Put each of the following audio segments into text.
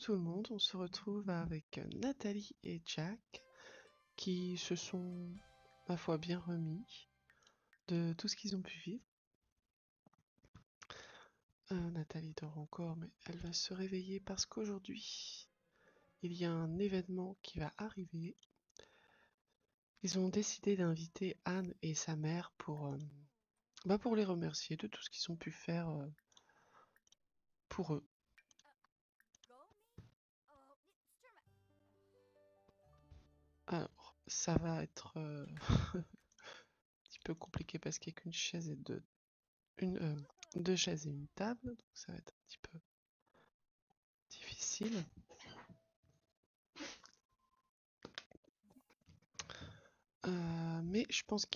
tout le monde, on se retrouve avec Nathalie et Jack qui se sont, ma foi, bien remis de tout ce qu'ils ont pu vivre. Nathalie dort encore, mais elle va se réveiller parce qu'aujourd'hui, il y a un événement qui va arriver. Ils ont décidé d'inviter Anne et sa mère pour les remercier de tout ce qu'ils ont pu faire pour eux. Alors, ça va être un petit peu compliqué parce qu'il n'y a qu'une chaise et deux chaises et une table, donc ça va être un petit peu difficile. Mais je pense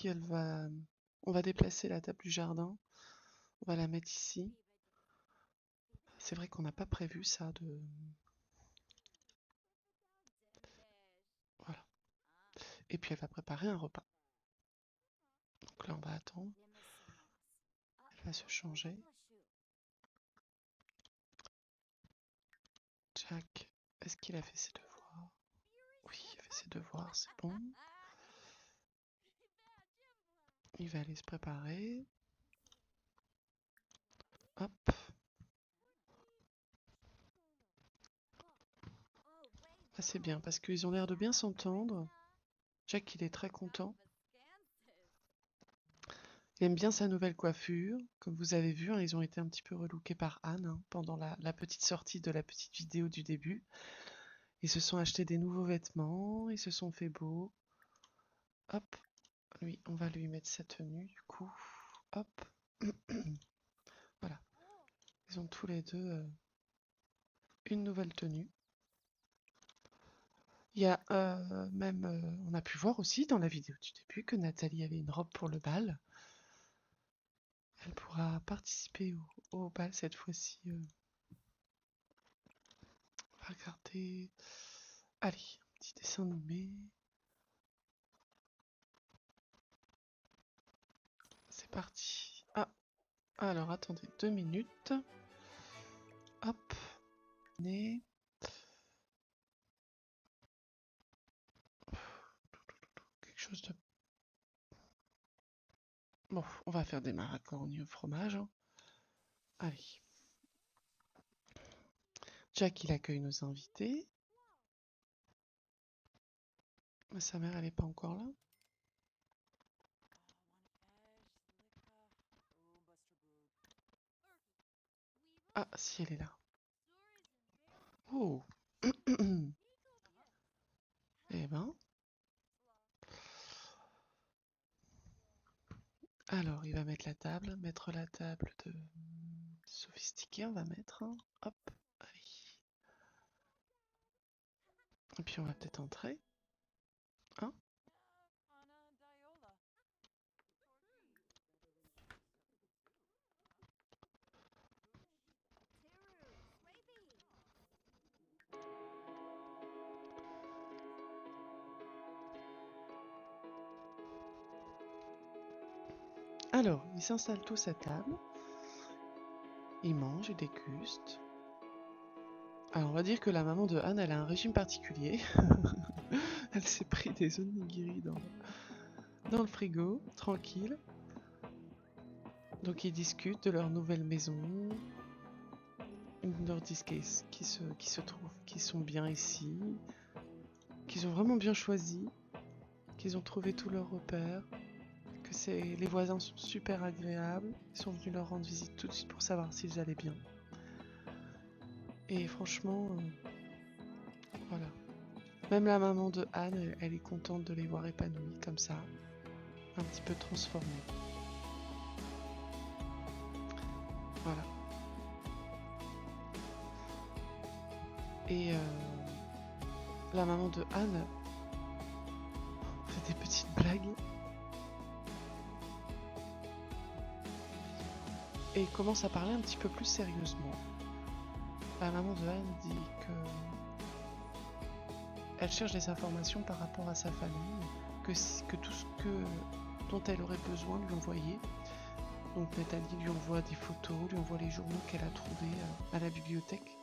on va déplacer la table du jardin. On va la mettre ici. C'est vrai qu'on n'a pas prévu ça de. Voilà. Et puis elle va préparer un repas. Donc là on va attendre. Elle va se changer. Jack, est-ce qu'il a fait ses devoirs? Oui, il a fait ses devoirs, c'est bon. Il va aller se préparer. Hop. Ah, c'est bien parce qu'ils ont l'air de bien s'entendre. Jack, il est très content. Il aime bien sa nouvelle coiffure. Comme vous avez vu, hein, ils ont été un petit peu relookés par Anne pendant la petite sortie de la petite vidéo du début. Ils se sont achetés des nouveaux vêtements, ils se sont fait beaux. Hop, lui, on va lui mettre sa tenue du coup. Hop, voilà. Ils ont tous les deux une nouvelle tenue. Il y a même, on a pu voir aussi dans la vidéo du début que Nathalie avait une robe pour le bal. Elle pourra participer au bal cette fois-ci. On va regarder. Allez, un petit dessin animé. C'est parti. Ah, alors attendez 2 minutes. Hop, né. Quelque chose de. Bon, on va faire des macaroni au fromage. Allez. Jack, il accueille nos invités. Mais sa mère, elle est pas encore là. Ah, si, elle est là. Oh. Eh ben. Alors, il va mettre la table de sophistiquée, on va mettre. Hop, allez. Et puis on va peut-être entrer. Hein? Alors, ils s'installent tous à table. Ils mangent, ils dégustent. Alors, on va dire que la maman de Anne, elle a un régime particulier. Elle s'est pris des onigiri dans le frigo, tranquille. Donc, ils discutent de leur nouvelle maison. Ils leur disent qu'ils se trouvent, qu'ils sont bien ici, qu'ils ont vraiment bien choisi, qu'ils ont trouvé tous leurs repères, que les voisins sont super agréables. Ils sont venus leur rendre visite tout de suite pour savoir s'ils allaient bien. Et franchement, voilà. Même la maman de Anne, elle est contente de les voir épanouis comme ça, un petit peu transformés. Voilà. Et la maman de Anne fait des petites blagues. Et commence à parler un petit peu plus sérieusement. La maman de Anne dit que elle cherche des informations par rapport à sa famille, que tout ce dont elle aurait besoin lui envoyer. Donc Nathalie lui envoie des photos, lui envoie les journaux qu'elle a trouvés à la bibliothèque.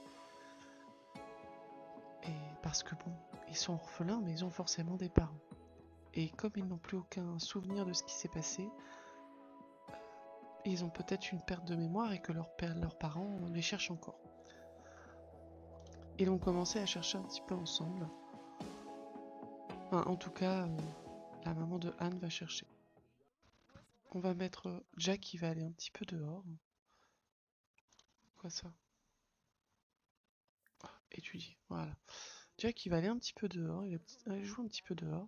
Parce que bon, ils sont orphelins, mais ils ont forcément des parents. Et comme ils n'ont plus aucun souvenir de ce qui s'est passé, ils ont peut-être une perte de mémoire et que leurs parents les cherchent encore. Ils ont commencé à chercher un petit peu ensemble. Enfin, en tout cas, la maman de Anne va chercher. On va mettre Jack qui va aller un petit peu dehors. Quoi ça? Étudier, voilà. Jack il va aller un petit peu dehors, il va aller jouer un petit peu dehors.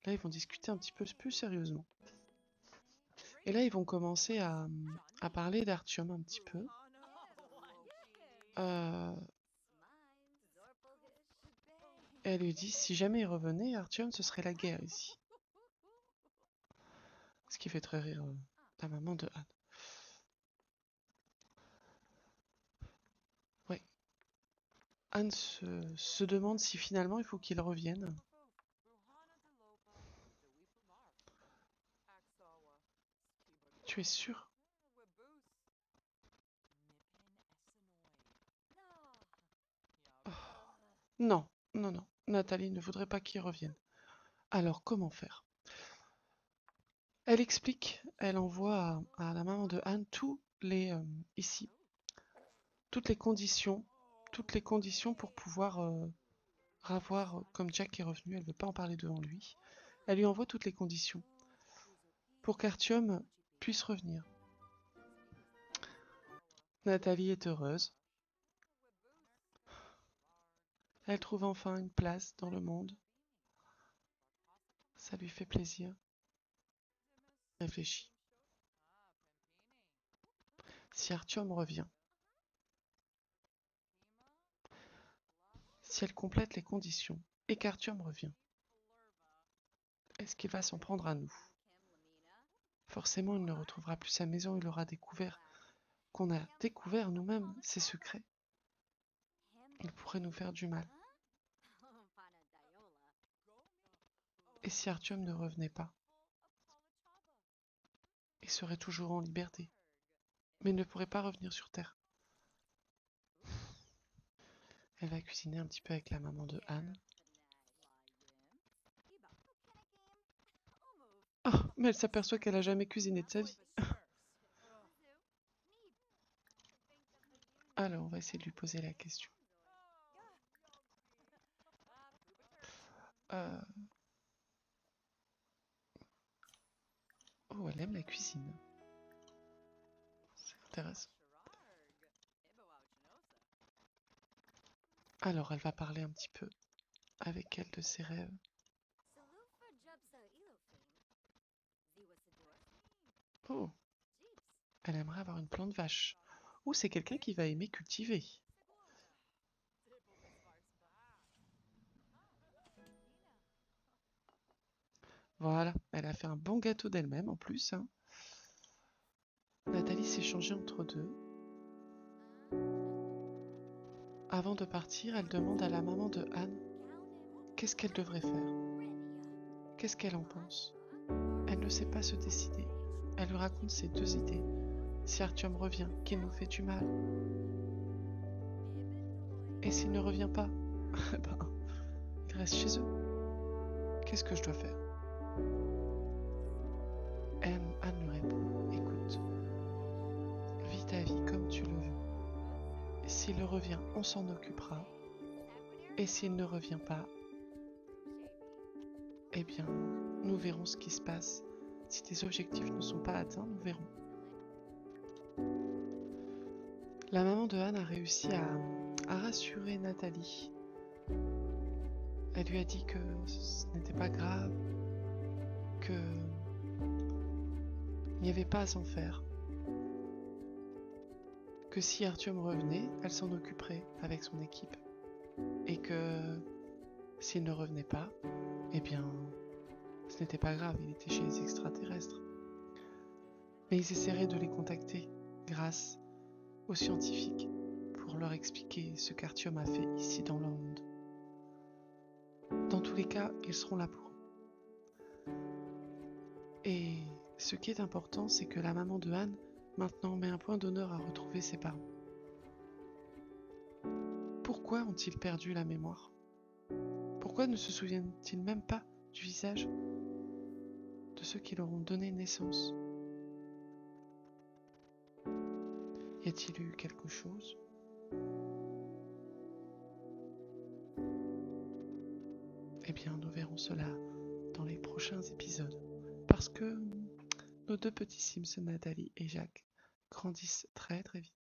Là ils vont discuter un petit peu plus sérieusement. Et là ils vont commencer à parler d'Artyom un petit peu. Elle lui dit si jamais il revenait, Artyom ce serait la guerre ici. Ce qui fait très rire la maman de Anne. Ouais. Anne se demande si finalement il faut qu'il revienne. Tu es sûr? Oh. Non, non, non. Nathalie ne voudrait pas qu'il revienne. Alors comment faire? Elle explique, elle envoie à la maman de Anne ici, toutes les conditions pour pouvoir revoir comme Jack est revenu. Elle veut pas en parler devant lui. Elle lui envoie toutes les conditions pour qu'Artyom puisse revenir. Nathalie est heureuse. Elle trouve enfin une place dans le monde. Ça lui fait plaisir. Elle réfléchit. Si Artyom revient, si elle complète les conditions et qu'Artyom revient, est-ce qu'il va s'en prendre à nous? Forcément, il ne retrouvera plus sa maison, il aura découvert qu'on a découvert nous-mêmes ses secrets. Il pourrait nous faire du mal. Et si Artyom ne revenait pas? Il serait toujours en liberté, mais il ne pourrait pas revenir sur Terre. Elle va cuisiner un petit peu avec la maman de Anne. Oh, mais elle s'aperçoit qu'elle a jamais cuisiné de sa vie. Alors, on va essayer de lui poser la question. Oh, elle aime la cuisine. C'est intéressant. Alors, elle va parler un petit peu avec elle de ses rêves. Oh, elle aimerait avoir une plante vache. Ou c'est quelqu'un qui va aimer cultiver. Voilà, elle a fait un bon gâteau d'elle-même en plus. Hein. Nathalie s'est changée entre deux. Avant de partir, elle demande à la maman de Anne qu'est-ce qu'elle devrait faire. Qu'est-ce qu'elle en pense? Elle ne sait pas se décider. Elle lui raconte ses deux idées. Si Artyom revient, qu'il nous fait du mal. Et s'il ne revient pas, ben, il reste chez eux. Qu'est-ce que je dois faire? Anne lui répond, écoute, vis ta vie comme tu le veux. S'il revient, on s'en occupera. Et s'il ne revient pas, eh bien, nous verrons ce qui se passe. Si tes objectifs ne sont pas atteints, nous verrons. La maman de Anne a réussi à rassurer Nathalie. Elle lui a dit que ce n'était pas grave, qu'il n'y avait pas à s'en faire. Que si Artyom revenait, elle s'en occuperait avec son équipe. Et que s'il ne revenait pas, eh bien, ce n'était pas grave, il était chez les extraterrestres. Mais ils essaieraient de les contacter grâce aux scientifiques pour leur expliquer ce qu'Artyom a fait ici dans le monde. Dans tous les cas, ils seront là pour eux. Et ce qui est important, c'est que la maman de Anne, maintenant, met un point d'honneur à retrouver ses parents. Pourquoi ont-ils perdu la mémoire? Pourquoi ne se souviennent-ils même pas du visage de ceux qui leur ont donné naissance? Y a-t-il eu quelque chose? Eh bien, nous verrons cela dans les prochains épisodes. Parce que nos deux petits Sims, Nathalie et Jacques, grandissent très très vite.